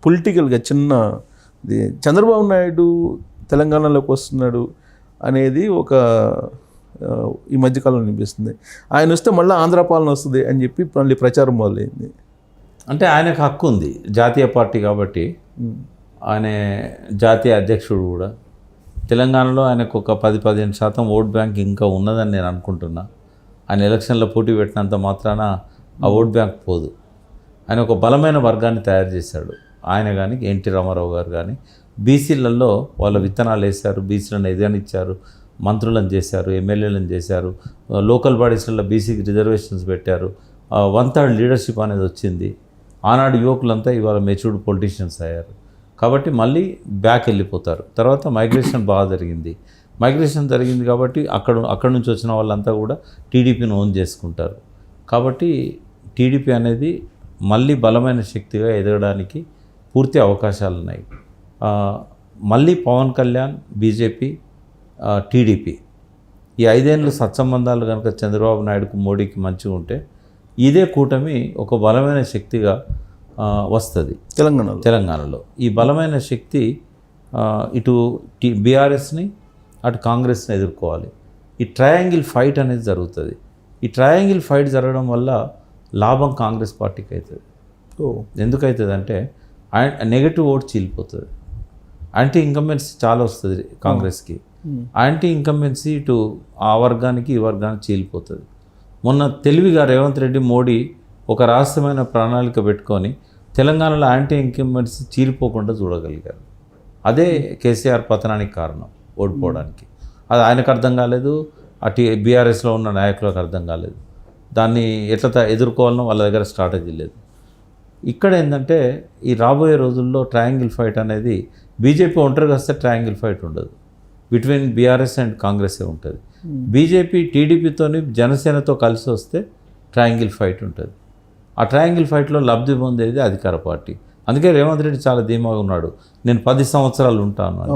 పొలిటికల్గా చిన్న చంద్రబాబు నాయుడు తెలంగాణలోకి వస్తున్నాడు అనేది ఒక ఈ మధ్యకాలంలో అనిపిస్తుంది. ఆయన వస్తే మళ్ళీ ఆంధ్ర పాలన వస్తుంది అని చెప్పి మళ్ళీ ప్రచారం మొదలైంది. అంటే ఆయనకు హక్కు ఉంది, జాతీయ పార్టీ కాబట్టి. ఆయన జాతీయ అధ్యక్షుడు కూడా. తెలంగాణలో ఆయనకు ఒక 10-15% ఓట్ బ్యాంక్ ఇంకా ఉన్నదని నేను అనుకుంటున్నా. ఆయన ఎలక్షన్లో పోటీ పెట్టినంత మాత్రాన ఆ ఓట్ బ్యాంక్ పోదు. ఆయన ఒక బలమైన వర్గాన్ని తయారు చేశాడు. ఆయన కానీ ఎన్టీ రామారావు గారు కానీ బీసీలలో వాళ్ళ విత్తనాలు వేశారు, బీసీలను ఎదగనిచ్చారు, మంత్రులను చేశారు, ఎమ్మెల్యేలను చేశారు, లోకల్ బాడీస్లలో బీసీకి రిజర్వేషన్స్ పెట్టారు. 1/3 లీడర్షిప్ అనేది వచ్చింది. ఆనాడు యువకులంతా ఇవాళ మెచ్యూర్డ్ పొలిటీషియన్స్ అయ్యారు. కాబట్టి మళ్ళీ బ్యాక్ వెళ్ళిపోతారు. తర్వాత మైగ్రేషన్ బాగా జరిగింది. మైగ్రేషన్ జరిగింది కాబట్టి అక్కడ నుంచి వచ్చిన వాళ్ళంతా కూడా టీడీపీని ఓన్ చేసుకుంటారు. కాబట్టి టీడీపీ అనేది మళ్ళీ బలమైన శక్తిగా ఎదగడానికి పూర్తి అవకాశాలు ఉన్నాయి. మళ్ళీ పవన్ కళ్యాణ్, బీజేపీ, టీడీపీ ఈ 5 ఏళ్ళు సత్సంబంధాలు కనుక చంద్రబాబు నాయుడుకు, మోడీకి మంచిగా ఉంటే ఇదే కూటమి ఒక బలమైన శక్తిగా వస్తుంది తెలంగాణలో. ఈ బలమైన శక్తి ఇటు బీఆర్ఎస్ని అటు కాంగ్రెస్ని ఎదుర్కోవాలి. ఈ ట్రయాంగిల్ ఫైట్ అనేది జరుగుతుంది. ఈ ట్రయాంగిల్ ఫైట్ జరగడం వల్ల లాభం కాంగ్రెస్ పార్టీకి అవుతుంది. ఎందుకవుతుంది అంటే నెగటివ్ ఓట్ చీలిపోతుంది. యాంటీ ఇన్కంబెన్సీ చాలా వస్తుంది కాంగ్రెస్కి. యాంటీ ఇన్కంబెన్సీ ఇటు ఆ వర్గానికి ఈ వర్గానికి చీలిపోతుంది. మొన్న తెలివిగా రేవంత్ రెడ్డి, మోడీ ఒక రహస్యమైన ప్రణాళిక పెట్టుకొని తెలంగాణలో యాంటీ ఇన్కంబెన్సీ చీలిపోకుండా చూడగలిగారు. అదే కేసీఆర్ పతనానికి కారణం, ఓడిపోవడానికి. అది ఆయనకు అర్థం కాలేదు, అటు బీఆర్ఎస్లో ఉన్న నాయకులకు అర్థం కాలేదు. దాన్ని ఎట్లా ఎదుర్కోవాలనో వాళ్ళ దగ్గర స్ట్రాటజీ లేదు. ఇక్కడ ఏంటంటే ఈ రాబోయే రోజుల్లో ట్రయాంగిల్ ఫైట్ అనేది బీజేపీ ఒంటరిగా వస్తే ట్రయాంగిల్ ఫైట్ ఉండదు. బిట్వీన్ బీఆర్ఎస్ అండ్ కాంగ్రెసే ఉంటుంది. బీజేపీ టీడీపీతోని జనసేనతో కలిసి వస్తే ట్రయాంగిల్ ఫైట్ ఉంటుంది. ఆ ట్రయాంగిల్ ఫైట్లో లబ్ధి పొందేది అధికార పార్టీ. అందుకే రేవంత్ రెడ్డి చాలా ధీమాగా ఉన్నాడు, నేను 10 సంవత్సరాలు ఉంటాను అని.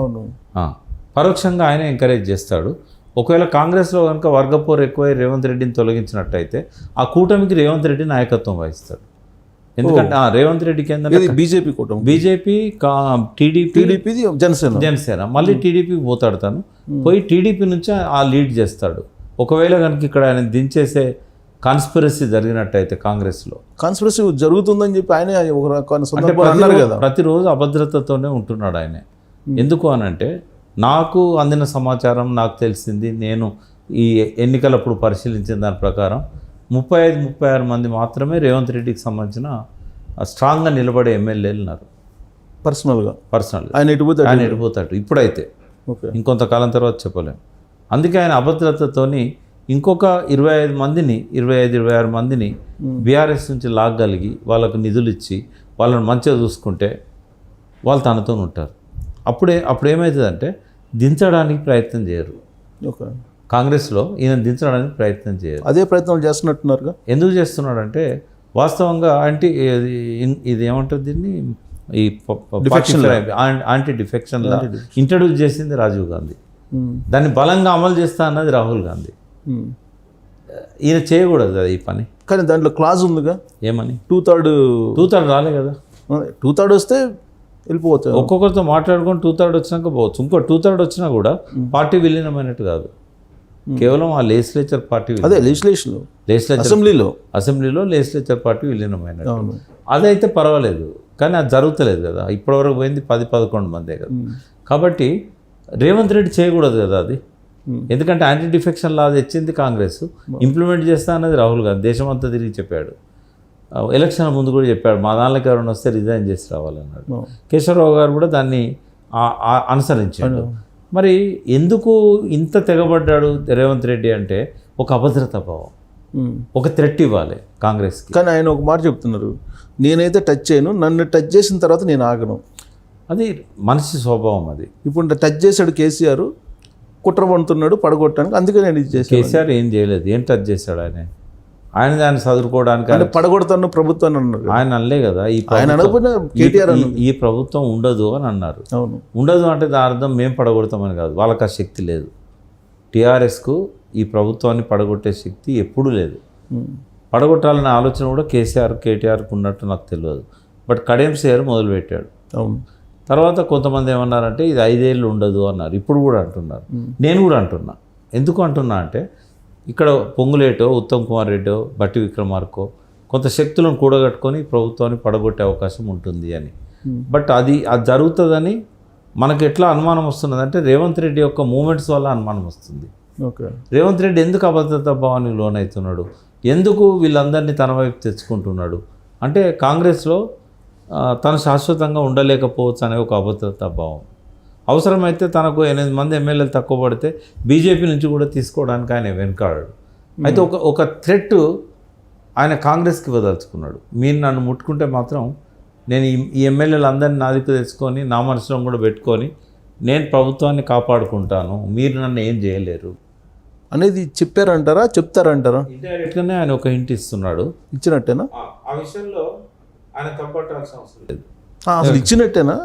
పరోక్షంగా ఆయన ఎంకరేజ్ చేస్తాడు. ఒకవేళ కాంగ్రెస్లో కనుక వర్గపోరు ఎక్కువై రేవంత్ రెడ్డిని తొలగించినట్టయితే ఆ కూటమికి రేవంత్ రెడ్డి నాయకత్వం వహిస్తాడు. ఎందుకంటే రేవంత్ రెడ్డికి ఏంటంటే బీజేపీ కూటమి, బీజేపీ, టీడీపీ, జనసేన మళ్ళీ టీడీపీకి పోతాడు. తను పోయి టీడీపీ నుంచి ఆ లీడ్ చేస్తాడు. ఒకవేళ కనుక ఇక్కడ ఆయన దించేసే కాన్స్పిరసీ జరిగినట్టయితే కాంగ్రెస్లో కాన్స్పిరసీ జరుగుతుందని చెప్పి ఆయన ప్రతిరోజు అభద్రతతోనే ఉంటున్నాడు ఆయన. ఎందుకు అనంటే నాకు అందిన సమాచారం, నాకు తెలిసింది, నేను ఈ ఎన్నికలప్పుడు పరిశీలించిన దాని ప్రకారం 35-36 మంది మాత్రమే రేవంత్ రెడ్డికి సంబంధించిన స్ట్రాంగ్గా నిలబడే ఎమ్మెల్యేలు ఉన్నారు. పర్సనల్గా ఆయన ఎడిపోతాడు. ఇప్పుడైతే ఇంకొంతకాలం తర్వాత చెప్పలేము. అందుకే ఆయన అభద్రతతోని ఇంకొక 25-26 మందిని బీఆర్ఎస్ నుంచి లాగగలిగి వాళ్ళకు నిధులు ఇచ్చి వాళ్ళని మంచిగా చూసుకుంటే వాళ్ళు తనతో ఉంటారు. అప్పుడేమవుతుందంటే దించడానికి ప్రయత్నం చేయరు. కాంగ్రెస్లో ఈయన దించడానికి ప్రయత్నం చేయరు. అదే ప్రయత్నం చేస్తున్నట్టున్నారుగా. ఎందుకు చేస్తున్నాడంటే వాస్తవంగా ఇది ఏమంటుంది దీన్ని, ఈ యాంటీ డిఫెక్షన్ ఇంట్రడ్యూస్ చేసింది రాజీవ్ గాంధీ. దాన్ని బలంగా అమలు చేస్తా అన్నది రాహుల్ గాంధీ. ఈయన చేయకూడదు అది ఈ పని. కానీ దాంట్లో క్లాజ్ ఉందిగా, ఏమని 2/3 రాలే కదా. 2/3 వస్తే వెళ్ళిపోవచ్చు. ఒక్కొక్కరితో మాట్లాడుకొని 2/3 వచ్చినాక పోవచ్చు. ఇంకో 2/3 వచ్చినా కూడా పార్టీ విలీనమైనట్టు కాదు. కేవలం ఆ లెజిస్లేచర్ పార్టీ, అదే లెజిస్లేషన్, అసెంబ్లీలో లెజిస్లేచర్ పార్టీ విలీనమైనట్టు. అదైతే పర్వాలేదు, కానీ అది జరుగుతలేదు కదా. ఇప్పటివరకు పోయింది 10-11 మందే కదా. కాబట్టి రేవంత్ రెడ్డి చేయకూడదు కదా అది. ఎందుకంటే యాంటీ డిఫెక్షన్ లా తెచ్చింది కాంగ్రెస్, ఇంప్లిమెంట్ చేస్తా అన్నది రాహుల్ గాంధీ దేశమంతా తిరిగి చెప్పాడు. ఎలక్షన్ ముందు కూడా చెప్పాడు, మా దానిలోకి ఎవరైనా వస్తే రిజైన్ చేసి రావాలన్నాడు. కేశవరావు గారు కూడా దాన్ని అనుసరించాడు. మరి ఎందుకు ఇంత తెగబడ్డాడు రేవంత్ రెడ్డి అంటే ఒక అభద్రతా భావం, ఒక థ్రెట్ ఇవ్వాలి కాంగ్రెస్కి. కానీ ఆయన ఒక మాట చెప్తున్నారు, నేనైతే టచ్ చేయను, నన్ను టచ్ చేసిన తర్వాత నేను ఆగను. అది మనిషి స్వభావం. అది ఇప్పుడు టచ్ చేశాడు కేసీఆర్, కుట్ర పడుతున్నాడు పడగొట్టడానికి, అందుకే నేను ఇది చేశాను. కేసీఆర్ ఏం చేయలేదు, ఏం టచ్ చేశాడు ఆయన దాన్ని చదువుకోవడానికి. అంటే పడగొడతాను ప్రభుత్వాన్ని అన్నారు ఆయన అనలే కదా. ఈ ప్రభుత్వం ఉండదు అని అన్నారు. అవును, ఉండదు అంటే దాని అర్థం మేము పడగొడతామని కాదు. వాళ్ళకి ఆ శక్తి లేదు. టీఆర్ఎస్కు ఈ ప్రభుత్వాన్ని పడగొట్టే శక్తి ఎప్పుడూ లేదు. పడగొట్టాలనే ఆలోచన కూడా కేసీఆర్, కేటీఆర్కి ఉన్నట్టు నాకు తెలియదు. బట్ కడియం శ్రీహరి మొదలుపెట్టాడు. అవును. తర్వాత కొంతమంది ఏమన్నారంటే ఇది 5 ఏళ్ళు ఉండదు అన్నారు. ఇప్పుడు కూడా అంటున్నారు. నేను కూడా అంటున్నా. ఎందుకు అంటున్నా అంటే ఇక్కడ పొంగులేటో ఉత్తమ్ కుమార్ రెడ్డో బట్టి విక్రమార్కో కొంత శక్తులను కూడగట్టుకొని ప్రభుత్వాన్ని పడగొట్టే అవకాశం ఉంటుంది అని. బట్ అది జరుగుతుందని మనకు ఎట్లా అనుమానం వస్తున్నదంటే రేవంత్ రెడ్డి యొక్క మూమెంట్స్ వల్ల అనుమానం వస్తుంది. ఓకే. రేవంత్ రెడ్డి ఎందుకు అభద్రతా భావానికి లోనవుతున్నాడు, ఎందుకు వీళ్ళందరినీ తన వైపు తెచ్చుకుంటున్నాడు అంటే కాంగ్రెస్లో తను శాశ్వతంగా ఉండలేకపోవచ్చు అనే ఒక అభద్రతా భావం. అవసరమైతే తనకు 8 మంది ఎమ్మెల్యేలు తక్కువ పడితే బీజేపీ నుంచి కూడా తీసుకోవడానికి ఆయన వెనకాడాడు. అయితే ఒక థ్రెట్ ఆయన కాంగ్రెస్కి ఇవ్వదలుచుకున్నాడు. మీరు నన్ను ముట్టుకుంటే మాత్రం నేను ఈ ఎమ్మెల్యేలు అందరినీ నా దిక్కు తెచ్చుకొని నా మనసులో కూడా పెట్టుకొని నేను ప్రభుత్వాన్ని కాపాడుకుంటాను, మీరు నన్ను ఏం చేయలేరు అనేది చెప్పారంటారా, చెప్తారంటారా? ఇండైరెక్ట్గానే ఆయన ఒక హింట్ ఇస్తున్నాడు. ఇచ్చినట్టేనా? ఆ విషయంలో ఆయన తప్పట్టాల్సిన అవసరం లేదు. అసలు ఇచ్చినట్టేనా?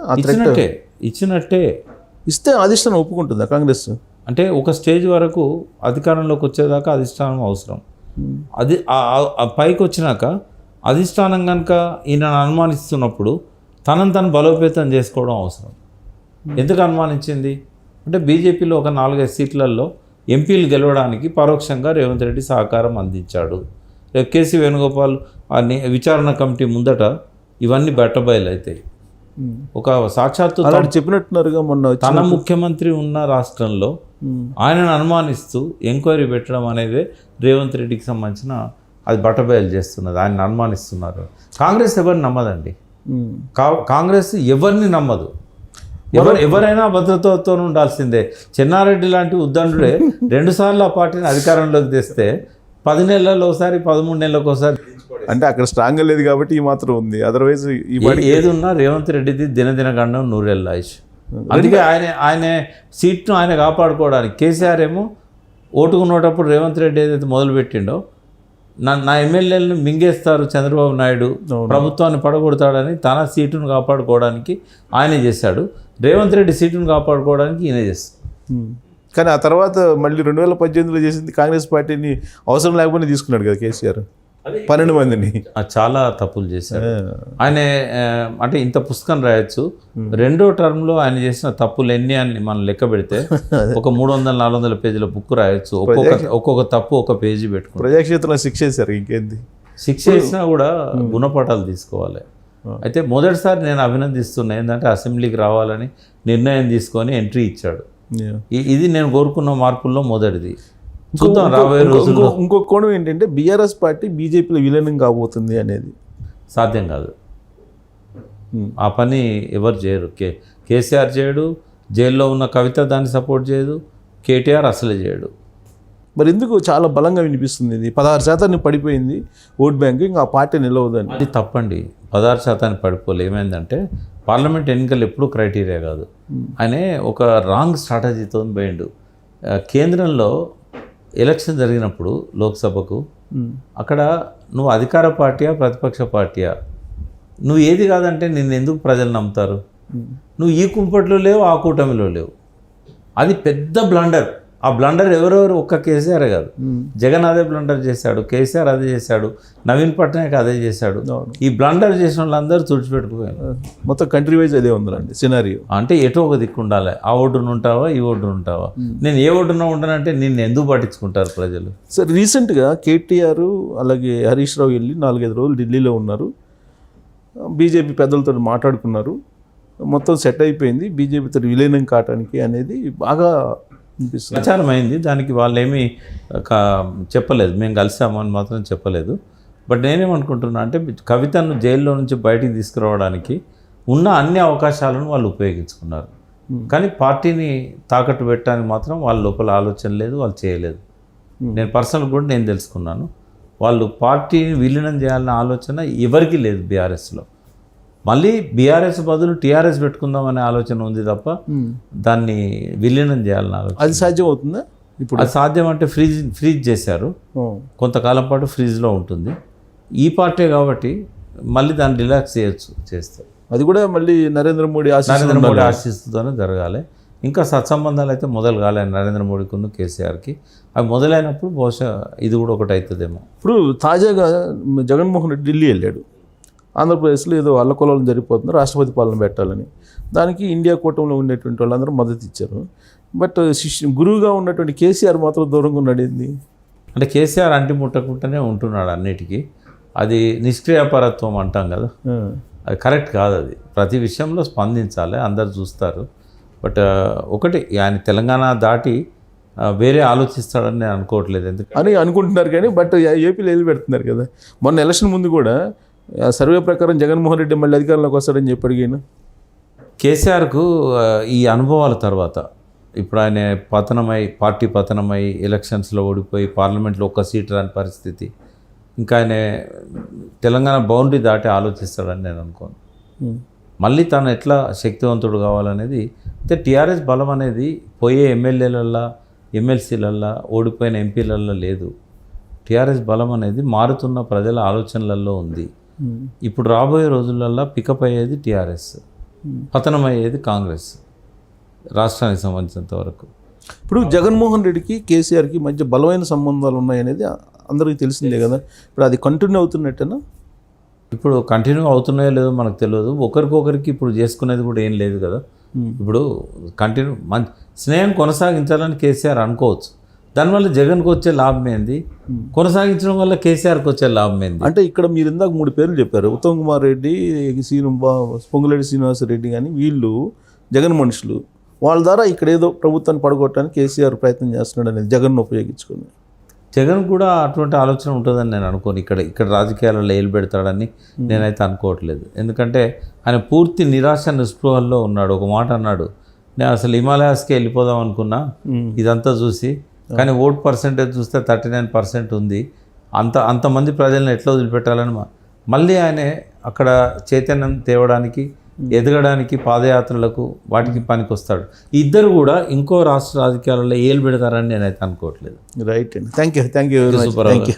ఇచ్చినట్టే. ఇస్తే అధిష్టానం ఒప్పుకుంటుందా కాంగ్రెస్? అంటే ఒక స్టేజ్ వరకు అధికారంలోకి వచ్చేదాకా అధిష్టానం అవసరం. అది పైకి వచ్చినాక అధిష్టానం కనుక ఈయనను అనుమానిస్తున్నప్పుడు తనను తను బలోపేతం చేసుకోవడం అవసరం. ఎందుకు అనుమానించింది అంటే బీజేపీలో ఒక 4-5 సీట్లలో ఎంపీలు గెలవడానికి పరోక్షంగా రేవంత్ రెడ్డి సహకారం అందించాడు. రేపు కేసీ వేణుగోపాల్ విచారణ కమిటీ ముందట ఇవన్నీ బట్టబయలు అవుతాయి. ఒక సాక్షాత్తు చెప్పినట్టున్నారుగా మొన్న తన ముఖ్యమంత్రి ఉన్న రాష్ట్రంలో ఆయనను అనుమానిస్తూ ఎంక్వైరీ పెట్టడం అనేది రేవంత్ రెడ్డికి సంబంధించిన అది బట్టబయలు చేస్తున్నది. ఆయన అనుమానిస్తున్నారు. కాంగ్రెస్ ఎవరిని నమ్మదండి. కాంగ్రెస్ ఎవరిని నమ్మదు. ఎవరైనా భద్రతతో ఉండాల్సిందే. చెన్నారెడ్డి లాంటి ఉద్దండుడే 2 సార్లు ఆ పార్టీని అధికారంలోకి తెస్తే 10 నెలల్లో ఒకసారి 13 నెలలకు ఒకసారి అంటే అక్కడ స్ట్రాంగ్ లేదు కాబట్టి ఈ మాత్రం ఉంది. అదర్వైజ్ ఏది ఉన్నా రేవంత్ రెడ్డిది దినదిన గండం 100 ఏళ్ళ ఆయుష్. అందుకే ఆయన సీట్ను ఆయన కాపాడుకోవడానికి కేసీఆర్ ఏమో ఓటుకున్నప్పుడు రేవంత్ రెడ్డి ఏదైతే మొదలుపెట్టిండో నా ఎమ్మెల్యేలను మింగేస్తారు చంద్రబాబు నాయుడు, ప్రభుత్వాన్ని పడగొడతాడని తన సీటును కాపాడుకోవడానికి ఆయనే చేశాడు. రేవంత్ రెడ్డి సీటును కాపాడుకోవడానికి ఈయన చేస్తాడు. కానీ ఆ తర్వాత మళ్ళీ 2018లో చేసింది కాంగ్రెస్ పార్టీని అవసరం లేకపోతే తీసుకున్నాడు కదా కేసీఆర్ 12 మందిని. చాలా తప్పులు చేశారు ఆయన. అంటే ఇంత పుస్తకం రాయొచ్చు. 2వ టర్మ్లో ఆయన చేసిన తప్పులు ఎన్ని అని మనం లెక్క పెడితే ఒక 300-400 పేజీల బుక్ రాయొచ్చు. ఒక్కొక్క తప్పు ఒక పేజీ పెట్టుకుని ప్రజాక్షేత్రంలో శిక్ష వేశారు. ఇంకేంది శిక్ష వేసినా కూడా గుణపాఠాలు తీసుకోవాలి. అయితే మొదటిసారి నేను అభినందిస్తున్నా ఏంటంటే అసెంబ్లీకి రావాలని నిర్ణయం తీసుకొని ఎంట్రీ ఇచ్చాడు. ఇది నేను కోరుకున్న మార్పుల్లో మొదటిది. చూద్దాం రాబోయే రోజుల్లో. ఇంకొక కోణం ఏంటంటే బీఆర్ఎస్ పార్టీ బీజేపీలో విలీనం కాబోతుంది అనేది సాధ్యం కాదు. ఆ పని ఎవరు చేయరు. కేసీఆర్ చేయడు, జైల్లో ఉన్న కవిత దాన్ని సపోర్ట్ చేయదు, కేటీఆర్ అసలే చేయడు. మరి ఎందుకు చాలా బలంగా వినిపిస్తుంది ఇది? 16% పడిపోయింది ఓట్ బ్యాంక్, ఇంకా ఆ పార్టీ నిలవదని. అది తప్పండి. 16% పడిపోలే. ఏమైందంటే పార్లమెంట్ ఎన్నికలు ఎప్పుడూ క్రైటీరియా కాదు. ఆయన ఒక రాంగ్ స్ట్రాటజీతో పోయిండు. కేంద్రంలో ఎలక్షన్ జరిగినప్పుడు లోక్సభకు అక్కడ నువ్వు అధికార పార్టీయా ప్రతిపక్ష పార్టీయా, నువ్వు ఏది కాదంటే నిన్ను ఎందుకు ప్రజలు నమ్ముతారు? నువ్వు ఈ కుంపట్లో లేవు, ఆ కూటమిలో లేవు. అది పెద్ద బ్లండర్. ఆ బ్లండర్ ఎవరెవరు ఒక్క కేసీఆర్ కాదు, జగన్ అదే బ్లండర్ చేశాడు, కేసీఆర్ అదే చేశాడు, నవీన్ పట్నాయక్ అదే చేశాడు. ఈ బ్లండర్ చేసిన వాళ్ళందరూ తుడిచిపెట్టుకుపోయారు. మొత్తం కంట్రీ వైజ్ అదే ఉందండి సినారియో. అంటే ఎటో ఒక దిక్కు ఉండాలి. ఆ ఓటును ఉంటావా, ఈ ఓటును ఉంటావా. నేను ఏ ఓటున ఉంటానంటే నిన్ను ఎందుకు పట్టించుకుంటారు ప్రజలు? సార్ రీసెంట్గా కేటీఆర్ అలాగే హరీష్ రావు వెళ్ళి 4-5 రోజులు ఢిల్లీలో ఉన్నారు. బీజేపీ పెద్దలతో మాట్లాడుకున్నారు. మొత్తం సెట్ అయిపోయింది. బీజేపీతో విలీనం కావటానికి అనేది బాగా ప్రచారం అయింది. దానికి వాళ్ళు ఏమీ చెప్పలేదు, మేము కలిసామని మాత్రం చెప్పలేదు. బట్ నేనేమనుకుంటున్నా అంటే కవితను జైల్లో నుంచి బయటికి తీసుకురావడానికి ఉన్న అన్ని అవకాశాలను వాళ్ళు ఉపయోగించుకున్నారు. కానీ పార్టీని తాకట్టు పెట్టడానికి మాత్రం వాళ్ళ లోపల ఆలోచన లేదు, వాళ్ళు చేయలేదు. నేను పర్సనల్ కూడా నేను తెలుసుకున్నాను. వాళ్ళు పార్టీని విలీనం చేయాలన్న ఆలోచన ఎవరికీ లేదు బీఆర్ఎస్లో. మళ్ళీ బీఆర్ఎస్ బదులు టీఆర్ఎస్ పెట్టుకుందామనే ఆలోచన ఉంది తప్ప దాన్ని విలీనం చేయాలని ఆలోచన. అది సాధ్యం అవుతుందా ఇప్పుడు? అది సాధ్యం అంటే ఫ్రీజ్ చేశారు, కొంతకాలం పాటు ఫ్రీజ్లో ఉంటుంది. ఈ పార్టీ కాబట్టి మళ్ళీ దాన్ని రిలాక్స్ చేస్తారు. అది కూడా మళ్ళీ నరేంద్ర మోడీ ఆశిస్తూనే జరగాలి. ఇంకా సత్సంబంధాలు అయితే మొదలు కాలేదు నరేంద్ర మోడీకి కేసీఆర్కి. అవి మొదలైనప్పుడు బహుశా ఇది కూడా ఒకటి అవుతుందేమో. ఇప్పుడు తాజాగా జగన్మోహన్ రెడ్డి ఢిల్లీ వెళ్ళాడు. ఆంధ్రప్రదేశ్లో ఏదో అల్లకొల్లం జరిగిపోతుంది, రాష్ట్రపతి పాలన పెట్టాలని. దానికి ఇండియా కూటమిలో ఉండేటువంటి వాళ్ళందరూ మద్దతు ఇచ్చారు. బట్ గురువుగా ఉన్నటువంటి కేసీఆర్ మాత్రం దూరంగా ఉన్నాడేంది? అంటే కేసీఆర్ అంటి ముట్టకుండానే ఉంటున్నాడు అన్నిటికీ. అది నిష్క్రియాపరత్వం అంటాం కదా, అది కరెక్ట్ కాదు. అది ప్రతి విషయంలో స్పందించాలి, అందరు చూస్తారు. బట్ ఒకటి ఆయన తెలంగాణ దాటి వేరే ఆలోచిస్తాడని నేను అనుకోవట్లేదు. అని అనుకుంటున్నారు కానీ బట్ ఏపీలో వెళ్ళి పెడుతున్నారు కదా. మొన్న ఎలక్షన్ ముందు కూడా సర్వే ప్రకారం జగన్మోహన్ రెడ్డి మళ్ళీ అధికారంలోకి వస్తాడని చెప్పి అడిగాను. కేసీఆర్కు ఈ అనుభవాల తర్వాత ఇప్పుడు ఆయన పార్టీ పతనమై ఎలక్షన్స్లో ఓడిపోయి పార్లమెంట్లో ఒక్క సీట్ రాని పరిస్థితి, ఇంకా ఆయన తెలంగాణ బౌండరీ దాటి ఆలోచిస్తాడని నేను అనుకోను. మళ్ళీ తను ఎట్లా శక్తివంతుడు కావాలనేది అయితే టీఆర్ఎస్ బలం అనేది పోయే ఎమ్మెల్యేలల్లో ఎమ్మెల్సీలల్లో ఓడిపోయిన ఎంపీలల్లో లేదు. టీఆర్ఎస్ బలం అనేది మారుతున్న ప్రజల ఆలోచనలలో ఉంది. ఇప్పుడు రాబోయే రోజులల్లో పికప్ అయ్యేది టీఆర్ఎస్, పతనం అయ్యేది కాంగ్రెస్ రాష్ట్రానికి సంబంధించినంత వరకు. ఇప్పుడు జగన్మోహన్ రెడ్డికి కేసీఆర్కి మధ్య బలమైన సంబంధాలు ఉన్నాయనేది అందరికీ తెలిసిందే కదా. ఇప్పుడు అది కంటిన్యూ అవుతున్నట్టేనా? ఇప్పుడు కంటిన్యూ అవుతున్నాయో లేదో మనకు తెలియదు. ఒకరికొకరికి ఇప్పుడు చేసుకునేది కూడా ఏం లేదు కదా. ఇప్పుడు కంటిన్యూ స్నేహం కొనసాగించాలని కేసీఆర్ అనుకోవచ్చు. దానివల్ల జగన్కి వచ్చే లాభం ఏంది, కొనసాగించడం వల్ల కేసీఆర్కి వచ్చే లాభం ఏంది? అంటే ఇక్కడ మీరు ఇందాక 3 పేర్లు చెప్పారు, ఉత్తమ్ కుమార్ రెడ్డి, పొంగులేటి శ్రీనివాసరెడ్డి, కానీ వీళ్ళు జగన్ మనుషులు. వాళ్ళ ద్వారా ఇక్కడ ఏదో ప్రభుత్వాన్ని పడగొట్టడానికి కేసీఆర్ ప్రయత్నం చేస్తున్నాడు అనేది జగన్ను ఉపయోగించుకుని. జగన్ కూడా అటువంటి ఆలోచన ఉంటుందని నేను అనుకోను. ఇక్కడ రాజకీయాలలో ఏలు పెడతాడని నేనైతే అనుకోవట్లేదు. ఎందుకంటే ఆయన పూర్తి నిరాశ నిస్పృహల్లో ఉన్నాడు. ఒక మాట అన్నాడు, నేను అసలు హిమాలయాస్కి వెళ్ళిపోదాం అనుకున్నా ఇదంతా చూసి, కానీ ఓట్ పర్సెంటేజ్ చూస్తే 39% ఉంది. అంతమంది ప్రజలను ఎట్లా వదిలిపెట్టాలని మళ్ళీ ఆయన అక్కడ చైతన్యం తేవడానికి, ఎదగడానికి, పాదయాత్రలకు వాటికి పనికొస్తాడు. ఇద్దరు కూడా ఇంకో రాష్ట్ర రాజకీయాలలో ఏలు పెడతారని నేనైతే అనుకోవట్లేదు. రైట్ అండి, థ్యాంక్ యూ.